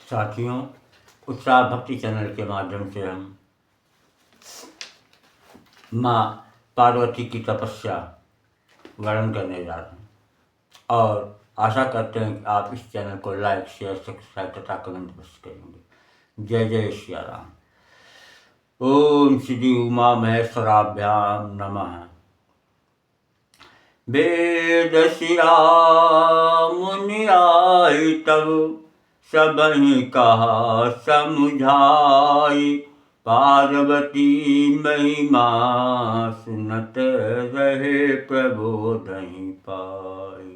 साथियों, उत्साह भक्ति चैनल के माध्यम से हम माँ पार्वती की तपस्या वर्णन करने जा रहे हैं और आशा करते हैं कि आप इस चैनल को लाइक, शेयर, सब्सक्राइब तथा कमेंट अवश्य करेंगे। जय जय श्री राम। ओम श्री उमा महेश्वराभ्याम नमः। वेद शिरा मुनि आए तब सबहि कहा समुझाई, पार्वती महिमा सुनत रहे प्रबोधहि पाई।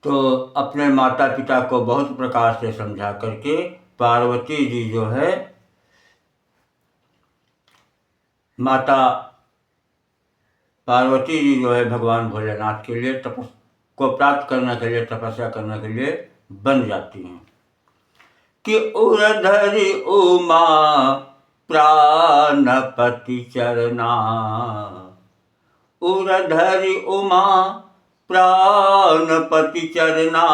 तो अपने माता पिता को बहुत प्रकार से समझा करके पार्वती जी जो है पार्वती जी जो है भगवान भोलेनाथ के लिए को प्राप्त करने के लिए, तपस्या करने के लिए बन जाती हैं कि उरधरि उमा प्राणपति चरना, उरधरि उमा प्राणपति चरना,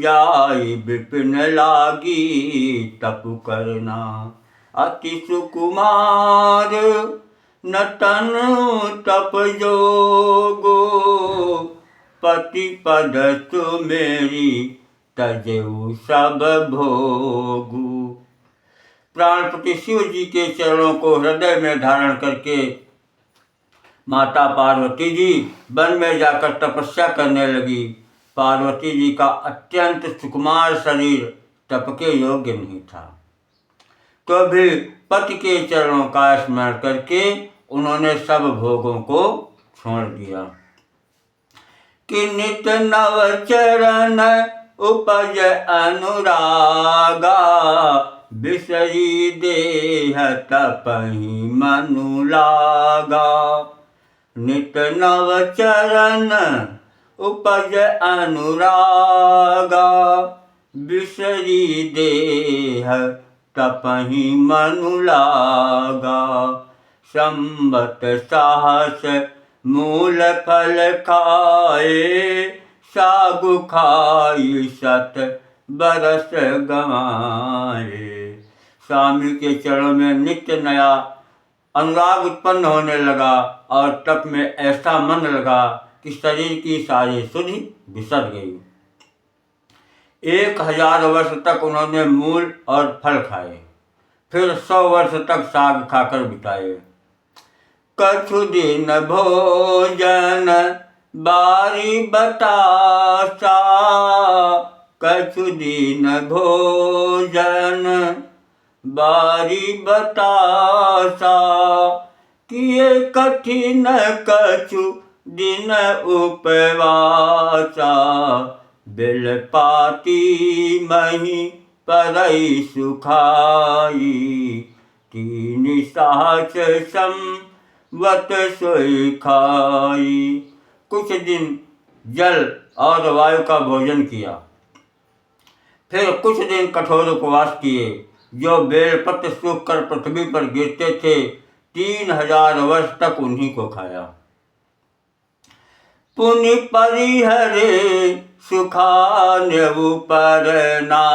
जाई विपिन लागी तप करना। अति सुकुमार नतन तप जोगो, पति पद सुमेरी तजेऊ सब भोगू। प्राणपति शिव जी के चरणों को हृदय में धारण करके माता पार्वती जी वन में जाकर तपस्या करने लगी। पार्वती जी का अत्यंत सुकुमार शरीर तप के योग्य नहीं था, तो भी पति के चरणों का स्मरण करके उन्होंने सब भोगों को छोड़ दिया। कि नित नव चरण उपज अनुरागा, बिसरी देह तपहि मनु लागा। नित नव चरण उपज अनुरागा, बिसरी देह तपहि मनु लागा। संबत साहस मूल फल खाए, सागु खाई सत बरस गवाए। स्वामी के चरणों में नित्य नया अनुराग उत्पन्न होने लगा और तप में ऐसा मन लगा कि शरीर की सारी सुधि बिसर गई। 1000 वर्ष तक उन्होंने मूल और फल खाए, फिर 100 वर्ष तक साग खाकर बिताए। कछु दिन भोजन बारी बतासा, कछु दिन भोजन बारी बतासा। किए कठिन कछु दिन उपवासा, बेलपाती मही परई सुखाई। तीन साहस संवत सोई खाई। कुछ दिन जल और वायु का भोजन किया, फिर कुछ दिन कठोर उपवास किए, जो बेलपत्र सूख कर पृथ्वी पर गिरते थे। 3000 वर्ष तक उन्हीं को खाया। पुनि परिहरे सुखान्यु परना,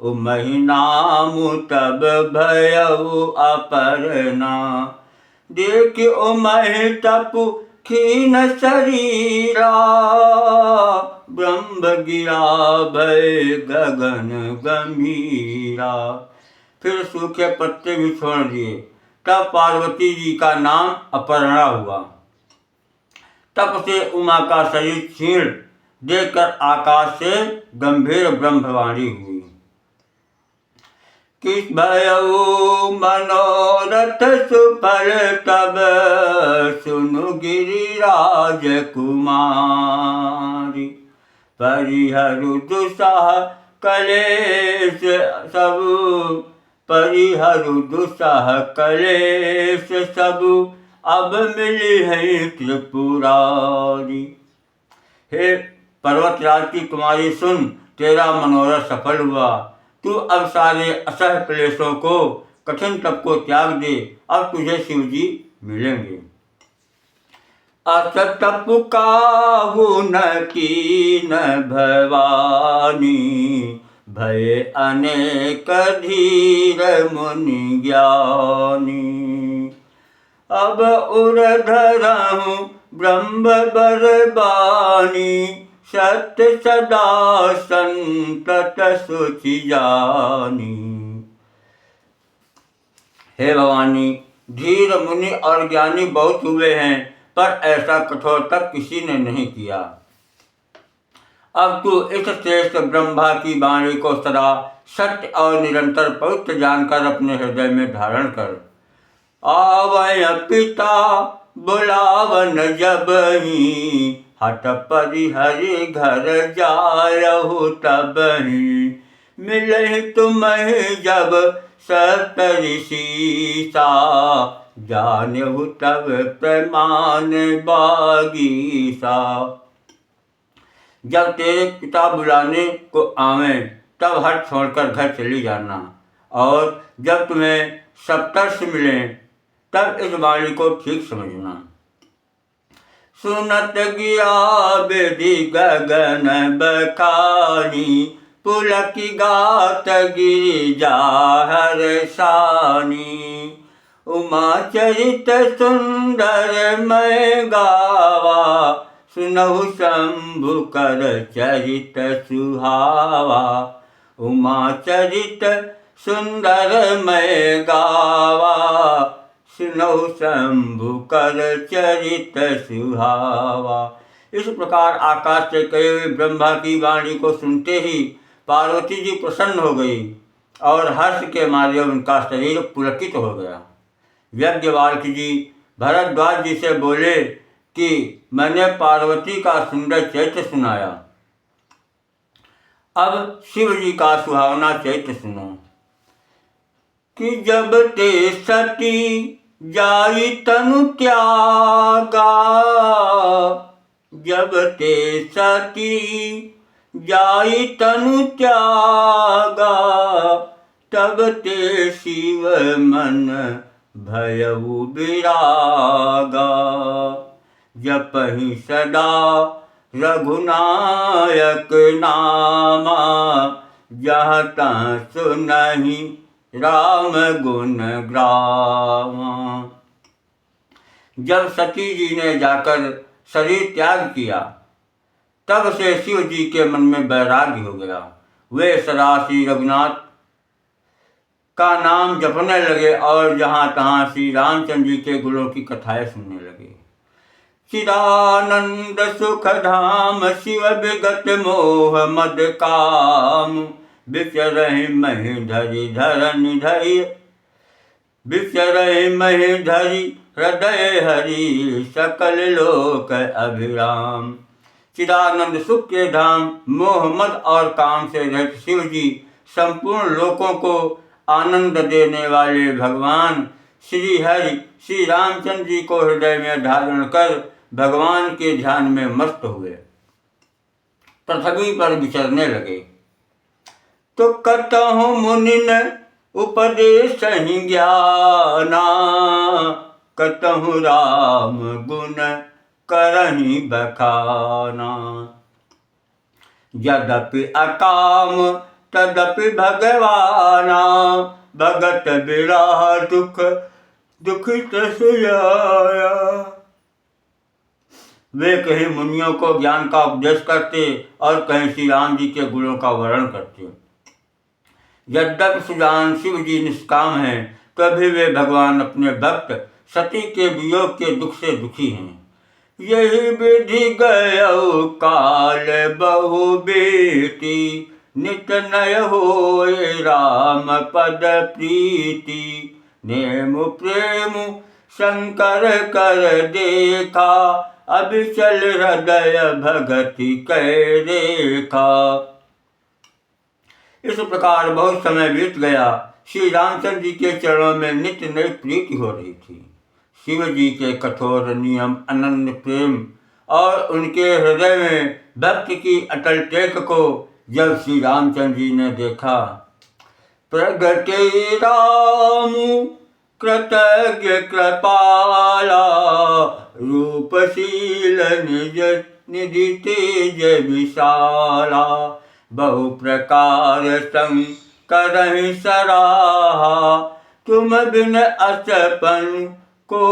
उमहिनामु तब भयउ अपरना। देख उमहि तपु खीन शरीरा, ब्रह्म गिरा भय गगन गंभीरा। फिर सूखे पत्ते भी छोड़ दिए। तब पार्वती जी का नाम अपर्णा हुआ। तप से उमा का शरीर क्षीण देखकर आकाश से गंभीर ब्रह्मवाणी हुई। किस भयउ मनोरथ सुफल तब, सुनु गिरिराज कुमारी। परिहरु दुसह कलेश सबु, परिहरु दुसह कलेश सबु, अब मिली है त्रिपुरारी। हे पर्वतराज की कुमारी सुन, तेरा मनोरथ सफल हुआ। तू अब सारे असह्य क्लेशों को, कठिन तप को त्याग दे, अब तुझे शिव जी मिलेंगे। असत पुकाहु न कीन भवानी, भय अनेक धीर मुनि ज्ञानी। अब उर धरहु ब्रह्म बरबानी, सत्य सदा संतत सुचि जानी। हे भवानी, धीर मुनि और ज्ञानी बहुत हुए हैं, पर ऐसा कठोर तक किसी ने नहीं किया। अब तू इस श्रेष्ठ ब्रह्मा की वाणी को सदा सत्य और निरंतर पवित्र जानकर अपने हृदय में धारण कर। आवय पिता बुलावन जबहि, हठ परिहरि घर जायहु तबहि। मिलहि तुम्हि जब सप्तऋषिसा, जानहु तब प्रमाण बागीसा। जब तेरे पिता बुलाने को आवें तब हट छोड़कर घर चली जाना, और जब तुम्हें सप्तर्षि मिलें तब इस वाणी को ठीक समझना। सुनत गिया विधि गगन बखानी, पुलकी गात गिरिजा हर्षानी। उमा चरित सुंदर मैं गावा, सुनहु शंभु कर चरित सुहावा। उमा चरित सुंदर मैं गावा, सुनहु शंभु कर चरित सुहावा। इस प्रकार आकाश से कहे हुए ब्रह्मा की वाणी को सुनते ही पार्वती जी प्रसन्न हो गई और हर्ष के मारे उनका शरीर पुलकित हो गया। यज्ञवाल्की जी भरद्वाज जी से बोले कि मैंने पार्वती का सुंदर चैत्र सुनाया, अब शिव जी का सुहावना चैत्र सुनो। कि जब ते सती जाई तनु त्यागा, जब ते सती जाई तनु त्यागा, तब ते शिव मन भयउ विरागा। जपहि सदा रघुनायक नामा, जहाँ तहाँ सुनहि राम गुण ग्रामा। जब सती जी ने जाकर शरीर त्याग किया तब से शिव जी के मन में वैराग्य हो गया। वे सदा श्री रघुनाथ का नाम जपने लगे और जहाँ तहाँ श्री रामचंद्र जी के गुणों की कथाएं सुनने लगे। चिदानंद सुख धाम शिव विगत मोह मद काम, विचरहि महि धरि धरनि धरि, विचरहि महि धरि हृदय हरि, सकल लोक अभिराम। चिदानंद सुख के धाम मोह मद और काम से रहित शिव जी संपूर्ण लोकों को आनंद देने वाले भगवान श्री हरि श्री रामचंद्र जी को हृदय में धारण कर भगवान के ध्यान में मस्त हुए, पृथ्वी पर विचरने लगे। तो कतहु मुनिन उपदेश ही ज्ञाना, कतहु राम गुण करहि बखाना। यद्यपि अकाम तदपि भगवाना, भगत बिरह दुख दुखित सुयाया। वे कहीं मुनियों को ज्ञान का उपदेश करते और कहीं श्री राम जी के गुणों का वर्णन करते। यद्यपि सुजान शिव जी निष्काम हैं, तभी वे भगवान अपने भक्त सती के वियोग के दुख से दुखी हैं। यही विधि गयौ काल बहु बेटी, नित नय होए राम पद प्रीति। नेम प्रेम शंकर कर देखा, अभिचल हृदय भगति कै रेखा। इस प्रकार बहुत समय बीत गया। श्री रामचंद्र जी के चरणों में नित्य नई प्रीति हो रही थी। शिव जी के कठोर नियम, अनन्य प्रेम और उनके हृदय में भक्ति की अटल टेक को जब श्री रामचंद्र जी ने देखा, प्रगटे राम कृतज्ञ कृपाला, रूपशील निज निधि तेज विशाला, बहु प्रकार संग करहि सराहा, तुम बिन असपन को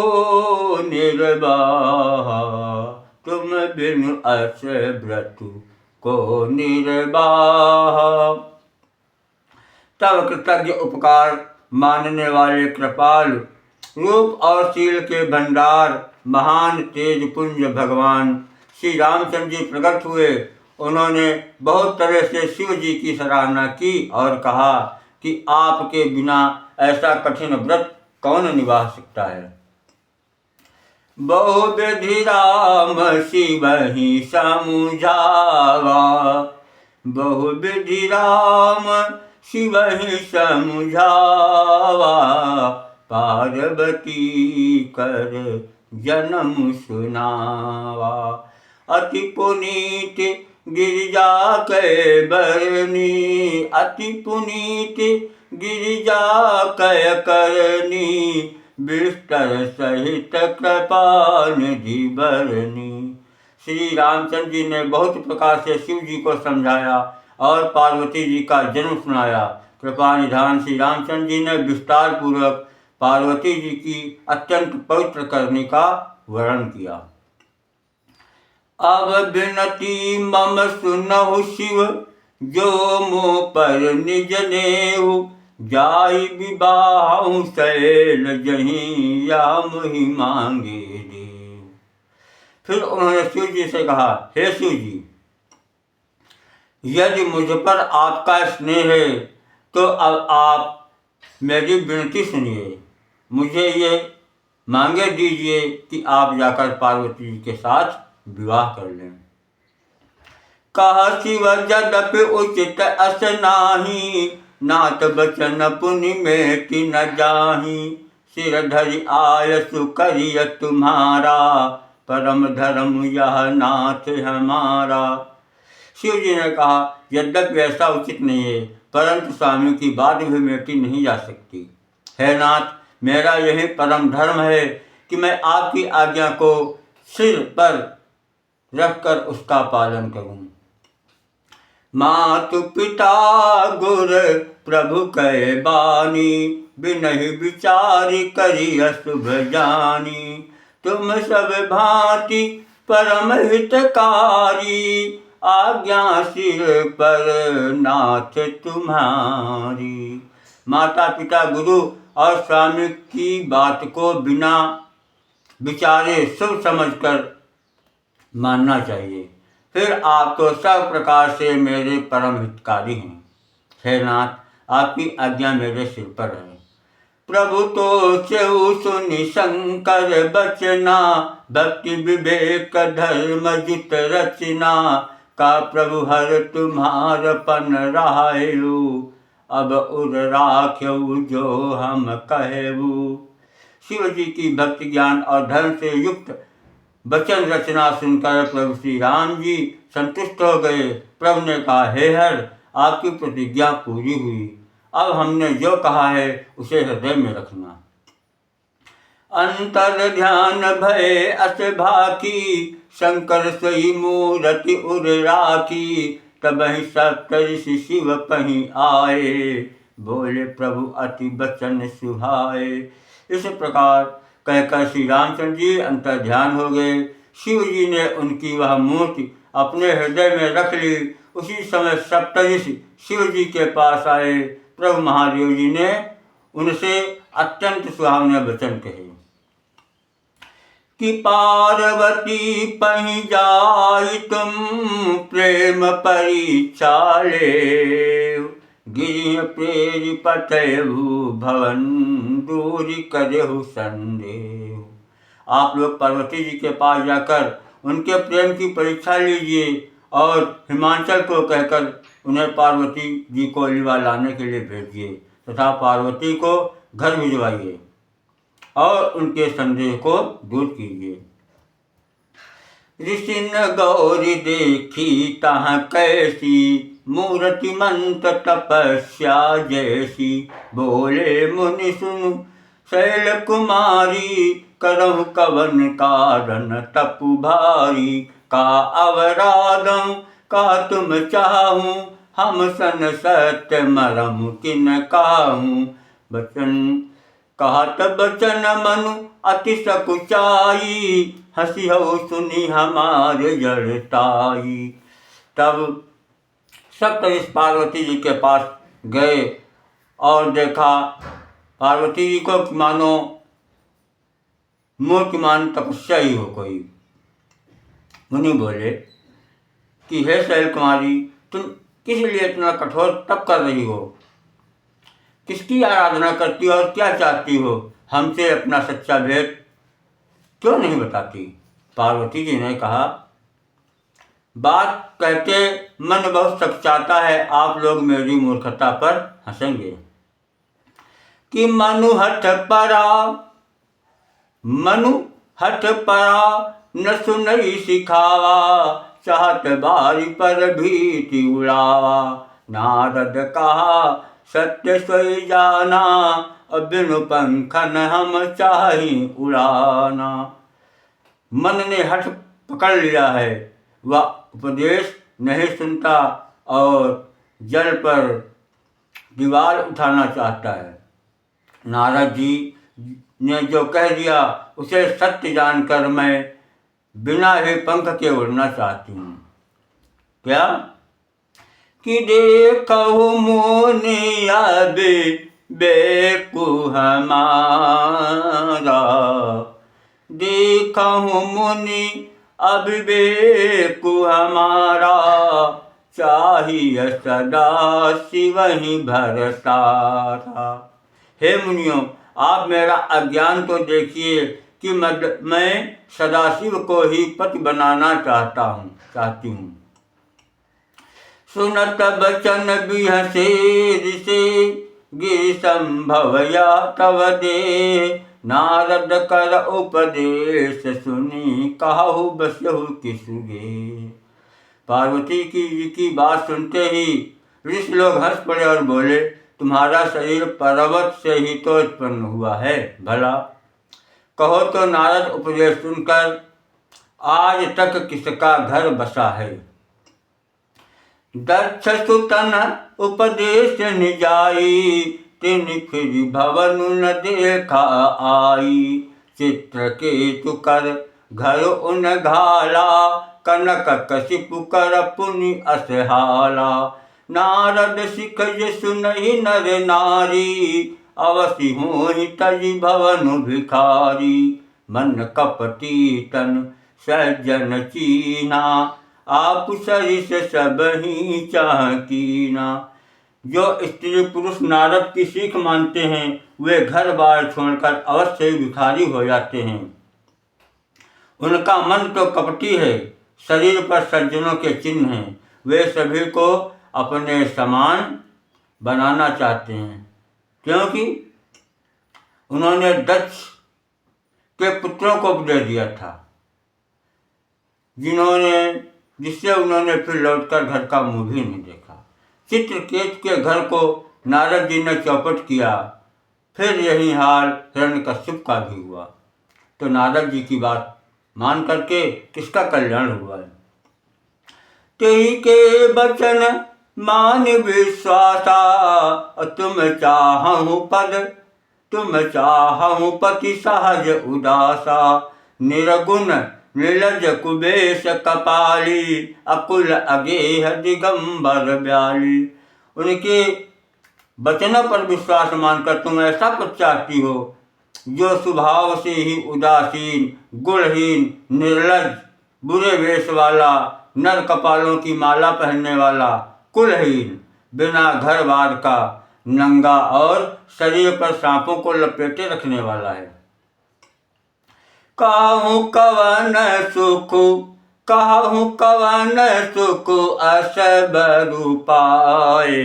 निर्वाहा, तुम बिन अस व्रतु को निर्वाहा। तब कृतज्ञ उपकार मानने वाले कृपाल, रूप और शील के भंडार, महान तेज पुंज भगवान श्री रामचंद्र जी प्रकट हुए। उन्होंने बहुत तरह से शिव जी की सराहना की और कहा कि आपके बिना ऐसा कठिन व्रत कौन निभा सकता है। बहुविधि राम शिव ही समुझावा, बहुविधि राम शिव ही समुझावा, पार्वती कर जन्म सुनावा, अति पुनीत गिरिजा कै बरनी, अति पुनीत गिरिजा कै करनी, विस्तर सहित कृपा निधि बरनी। श्री रामचंद्र जी ने बहुत प्रकार से शिव जी को समझाया और पार्वती जी का जन्म सुनाया। कृपा निधान श्री रामचंद्र जी ने विस्तार पूर्वक पार्वती जी की अत्यंत पवित्र करने का वर्णन किया। अब विनती मम सुनहु शिव, जो मुँह पर निज नेहु, जाई विवाहु शैल जहीं या मुहि मांगे देव। फिर उन्होंने शिव जी से कहा, हे शिव जी, यदि मुझ पर आपका स्नेह है तो अब आप मेरी विनती सुनिए, मुझे ये मांगे दीजिए कि आप जाकर पार्वती जी के साथ विवाह कर लें। कहा शिव यद्यपि उचित अस नाही, नाथ बचन पुनि मेटि न जाही, सिर धरि आयसु करिय तुम्हारा, परम धर्म यह नाथ हमारा। शिव जी ने कहा, यद्यपि ऐसा उचित नहीं है, परंतु स्वामी की बात भी मेटी नहीं जा सकती। हे नाथ, मेरा यही परम धर्म है कि मैं आपकी आज्ञा को सिर पर रखकर उसका पालन करूं। मातु पिता गुर प्रभु कै बानी, बिनहि विचारि करि अशुभ जानी, तुम सब भांति परम हितकारी, आज्ञा सिर पर नाथ तुम्हारी। माता पिता गुरु और स्वामी की बात को बिना विचारे शुभ समझकर मानना चाहिए। फिर आप तो सब प्रकार से मेरे परम हितकारी हैं। हे नाथ, आपकी आज्ञा मेरे सिर पर है। प्रभु तो चेऊ सुनि शंकर बचना, भक्ति विवेक धर्म जित रचना, का प्रभु हर तुम्हार पन रहायु, अब उर राख्यऊ जो हम कहेऊ। शिव जी की भक्ति ज्ञान और धर्म से युक्त वचन रचना सुनकर प्रभु श्री राम जी संतुष्ट हो गए। प्रभु ने कहा, हे हर, आपकी प्रतिज्ञा पूरी हुई, अब हमने जो कहा है उसे हृदय में रखना। अंतर ध्यान भय अस भाकी, शंकर सोई मूरति उर राखी, तबहि सप्तऋषि शिव पहीं आए, बोले प्रभु अति बचन सुहाए। इस प्रकार कहकर श्री रामचंद्र जी अंतर ध्यान हो गए। शिव जी ने उनकी वह मूर्ति अपने हृदय में रख ली। उसी समय सप्तऋषि शिव जी के पास आए। प्रभु महादेव जी ने उनसे अत्यंत सुहावने वचन कहे कि पार्वती पहीं जाई तुम, प्रेम परीक्षा ले, गिरिह प्रेरि पठेहु भवन, दूरी करेहु संदेह। आप लोग पार्वती जी के पास जाकर उनके प्रेम की परीक्षा लीजिए और हिमाचल को कहकर उन्हें पार्वती जी को लिवा लाने के लिए भेजिए तथा पार्वती को घर भिजवाइए और उनके संदेह को दूर कीजिए। ऋषि न गौरी देखी तहाँ कैसी, मूर्ति मंत्र तपस्या जैसी, बोले मुनि सुनु शैल कुमारी, करहु कवन कारण तपु भारी। का अवराधं का तुम चाहूं, हम सन सत्य मरम किन काहूं। बचन कहत बचन मनु अति सकुचाई, हंसी हो सुनी हमारे जड़ताई। तब सप्तऋषि पार्वती जी के पास गए और देखा पार्वती जी को मानो मूर्तिमान तपस्या ही हो कोई। मुनि बोले कि हे शैल कुमारी, तुम किस लिए इतना कठोर तप कर रही हो, किसकी आराधना करती हो और क्या चाहती हो, हमसे अपना सच्चा भेद क्यों नहीं बताती। पार्वती जी ने कहा, बात कहते मन बहुत सच्चाता है, आप लोग मेरी मूर्खता पर हंसेंगे। कि मनु हठ परा न सुनई सिखावा, चाहत बारी पर भीति उड़ावा। नारद कहा सत्य सोई जाना, बिनु पंखन हम चाही उड़ाना। मन ने हठ पकड़ लिया है, वह उपदेश नहीं सुनता और जल पर दीवार उठाना चाहता है। नारद जी ने जो कह दिया उसे सत्य जानकर मैं बिना ही पंख के उड़ना चाहती हूँ। क्या कि देखो मुनि अब बेकु हमारा, देखो मुनि अब बेकु हमारा। चाहिए सदा शिव ही भरतारा। हे मुनियों, आप मेरा अज्ञान तो देखिए कि मैं सदाशिव को ही पति बनाना चाहती हूँ। सुनत बचन बिहसे ऋषि, गिरि संभव या तव दे। नारद कर उपदेश सुनी, कहु बसहु किसुगे। पार्वती की बात सुनते ही ऋषि लोग हंस पड़े और बोले, तुम्हारा शरीर पर्वत से ही तो उत्पन्न हुआ है, भला कहो तो नारद उपदेश सुनकर आज तक किसका घर बसा है। दक्ष सुतन उपदेश निजाई, तिन फिर भवन न देखा आई। चित्रकेतु कर घर उन घाला, कनक कशिपु कर पुनि असहाला। नारद सिख सुनहि नर नारी, अवसि होहि तजि भवन भिखारी। मन कपटी तन सज्जन चीना, आप सरिस सबहि चाहकीना। जो स्त्री पुरुष नारद की सीख मानते हैं वे घर बार छोड़कर अवश्य ही भिखारी हो जाते हैं। उनका मन तो कपटी है, शरीर पर सज्जनों के चिन्ह हैं। वे सभी को अपने समान बनाना चाहते हैं, क्योंकि उन्होंने दक्ष के पुत्रों को उपदेश दिया था, जिससे उन्होंने फिर लौटकर घर का मुंह भी नहीं देखा। चित्रकेतु के घर को नारद जी ने चौपट किया, फिर यही हाल हिरण्यकश्यप का भी हुआ। तो नारद जी की बात मान करके किसका कल्याण हुआ है। तेहि के बचन मान विश्वासा, तुम चाहूं पति सहज उदासा। निर्गुण निर्लज कुबेश कपाली, अकुल अगेह दिगंबर ब्याली। उनके वचनों पर विश्वास मानकर तुम ऐसा कुछ चाहती हो जो स्वभाव से ही उदासीन, गुणहीन, निर्लज, बुरे वेश वाला, नर कपालों की माला पहनने वाला, कुलहीन, बिना घर बार का, नंगा और शरीर पर सांपों को लपेटे रखने वाला है। काहू कवन सुख असबरु पाए,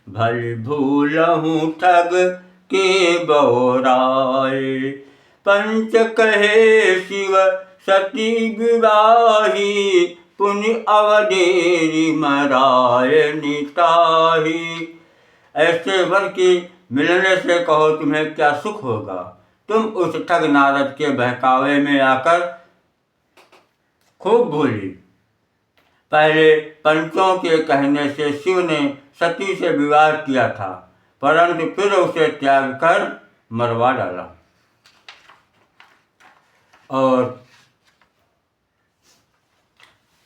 भल भूलहूँ ठग के बौराए। पंच कहे शिव सती विवाही, पुनि अवधेरी मराय निताही। ऐसे वर की मिलने से कहो तुम्हें क्या सुख होगा। तुम उस ठग नारद के बहकावे में आकर खूब भूली। पहले पंचों के कहने से शिव ने सती से विवाह किया था, परंतु फिर उसे त्याग कर मरवा डाला। और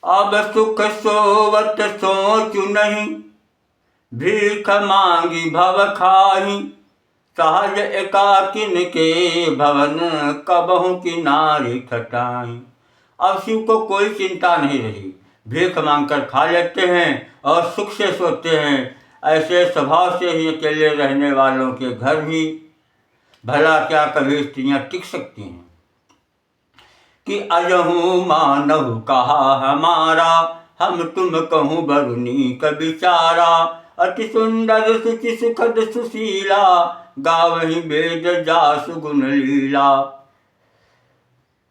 अब सुख सोवत सोचु नहीं, भीख मांगी भव खाही। सहज एकाकिन के भवन, कबहु की नारी खटाई। अब शिव को कोई चिंता नहीं रही, भीख मांगकर खा लेते हैं और सुख से सोते हैं। ऐसे स्वभाव से ही अकेले रहने वालों के घर भी भला क्या कभी स्त्रियां टिक सकती हैं। कि अजहू मानव कहा हमारा, हम तुम कहूँ बरुनी कबिचारा। अति सुंदर सुचि सुखद सुशीला, गावहि वेद जासु गुण लीला।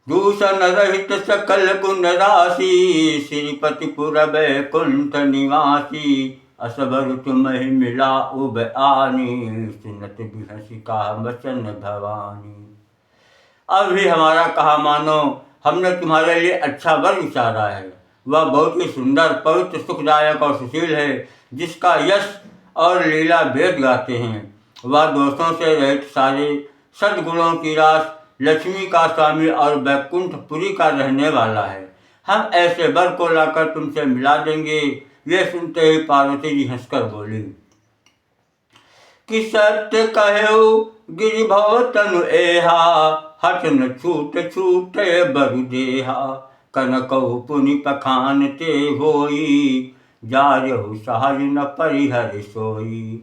दूषण रहित सकल गुण राशि, श्रीपति पुर बैकुंठ निवासी। असबर तुम्हें मिला उब आनी, सुनत बिहसिका वचन भवानी। अब भी हमारा कहा मानो, हमने तुम्हारे लिए अच्छा वर विचारा है। वह बहुत ही सुंदर, पवित्र, सुखदायक और सुशील है, जिसका यश और लीला वेद गाते हैं। वह दोषों से रहित सारे सद्गुणों की रास, लक्ष्मी का स्वामी और बैकुंठपुरी का रहने वाला है। हम ऐसे वर को लाकर तुमसे मिला देंगे। ये सुनते ही पार्वती जी हंसकर बोली कि सत्य कहो गिरिभव तनु एहा, हठ न छूट छूटे बरु देहा। कनकहु पुनि पखान ते होई, जायहु सहज न परिहर सोई।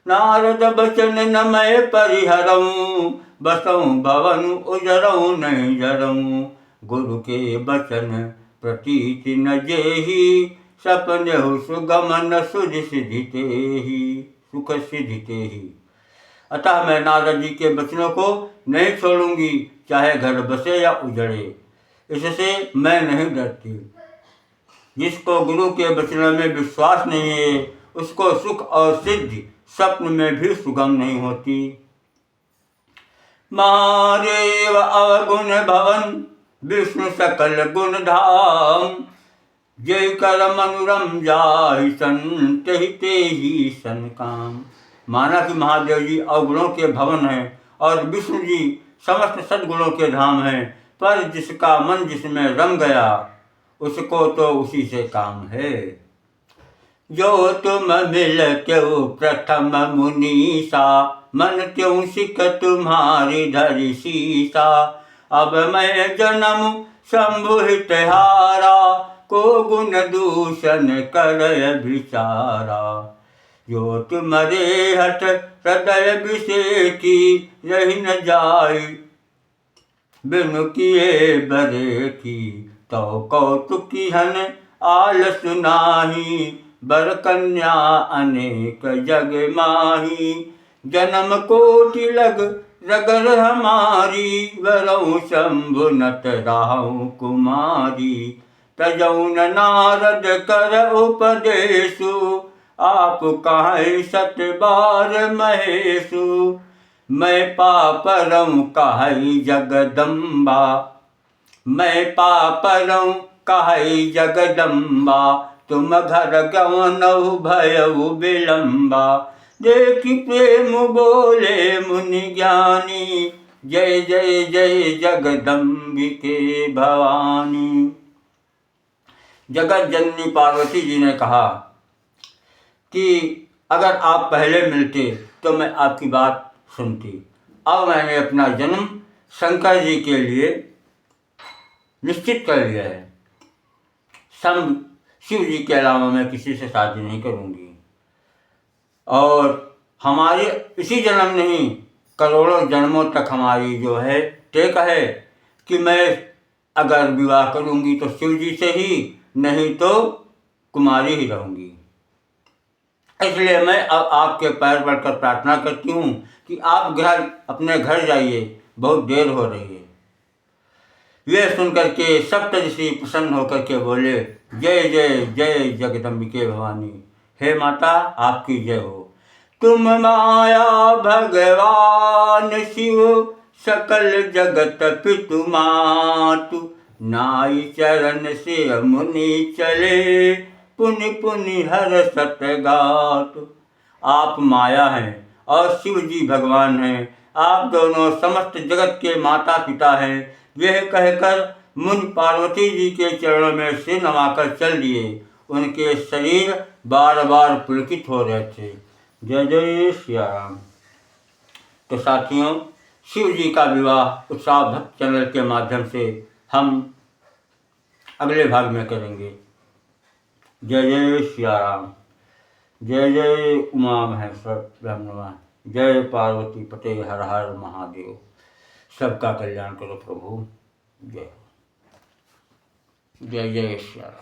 नारद बचन न मैं परिहरऊँ, बसऊँ भवन उजरऊँ नहीं जरऊँ। गुरु के बचन प्रतीति न जेहि, सपनेहु सुगम न सुझ सिधि सुख सिधि तेहि। अतः मैं नारद जी के बचनों को नहीं छोड़ूंगी, चाहे घर बसे या उजड़े। इससे मैं नहीं डरती। जिसको गुरु के वचनों में विश्वास नहीं है, उसको सुख और सिद्धि स्वप्न में भी सुगम नहीं होती। महादेव अवगुण भवन, विष्णु सकल गुण धाम। जय कर मनोरम जाहि सन, तेहि तेहि सन काम। माना कि महादेव जी अवगुणों के भवन हैं और विष्णु जी समस्त सद्गुणों के धाम हैं, पर जिसका मन जिसमें रम गया, उसको तो उसी से काम है। जो तुम मिल क्यों प्रथम मुनीसा, मन त्यों सिख तुम्हारी धरि सीसा। अब मैं जन्म शंभु हितहारा, को गुण दूषण करय विचारा। जो तुम्हारे हठ हृदय विषेकी, रही न जाय बिनु किए बरे की। तो कौतुकी हन आल सुनाही, बर कन्या अनेक जग माही। जन्म कोटि लग रगर हमारी, वरऊ शंभु नत राहु कुमारी। तजौन नारद कर उपदेशु, आप कहे सत बार महेशु। मैं पापरऊँ कहे जगदम्बा, मैं पापरऊँ कहे जगदम्बा। तुम घर गवनहु भयउ विलम्बा। देखि प्रेम बोले मुनि ज्ञानी, जय जय जय जगदम्बिके भवानी। जगत जननी पार्वती जी ने कहा कि अगर आप पहले मिलते तो मैं आपकी बात सुनती। अब मैंने अपना जन्म शंकर जी के लिए निश्चित कर लिया है। शिव जी के अलावा मैं किसी से शादी नहीं करूँगी। और हमारे इसी जन्म नहीं, करोड़ों जन्मों तक हमारी जो है टेक है कि मैं अगर विवाह करूँगी तो शिव जी से ही, नहीं तो कुमारी ही रहूँगी। इसलिए मैं अब आपके पैर पड़कर प्रार्थना करती हूँ कि आप अपने घर जाइए, बहुत देर हो रही है। ये सुनकर के सप्तऋषि प्रसन्न होकर के बोले, जय जय जय जगदम्बिके भवानी। हे माता, आपकी जय हो। तुम माया भगवान शिव सकल जगत पितु मातु। नाई चरण से मुनि चले पुनि पुनि हर सत गातु। आप माया हैं और शिव जी भगवान हैं, आप दोनों समस्त जगत के माता पिता हैं। यह कहकर मुनि पार्वती जी के चरणों में सिर नवाकर चल दिए। उनके शरीर बार बार पुलकित हो रहे थे। जय जय श्री राम। तो साथियों, शिव जी का विवाह उत्साह भक्त चैनल के माध्यम से हम अगले भाग में करेंगे। जय जय श्री राम। जय जय उमा महेश्वर ब्रह्मवा। जय पार्वती पते हर हर महादेव। सबका कल्याण करो प्रभु। जय जय श्री राम।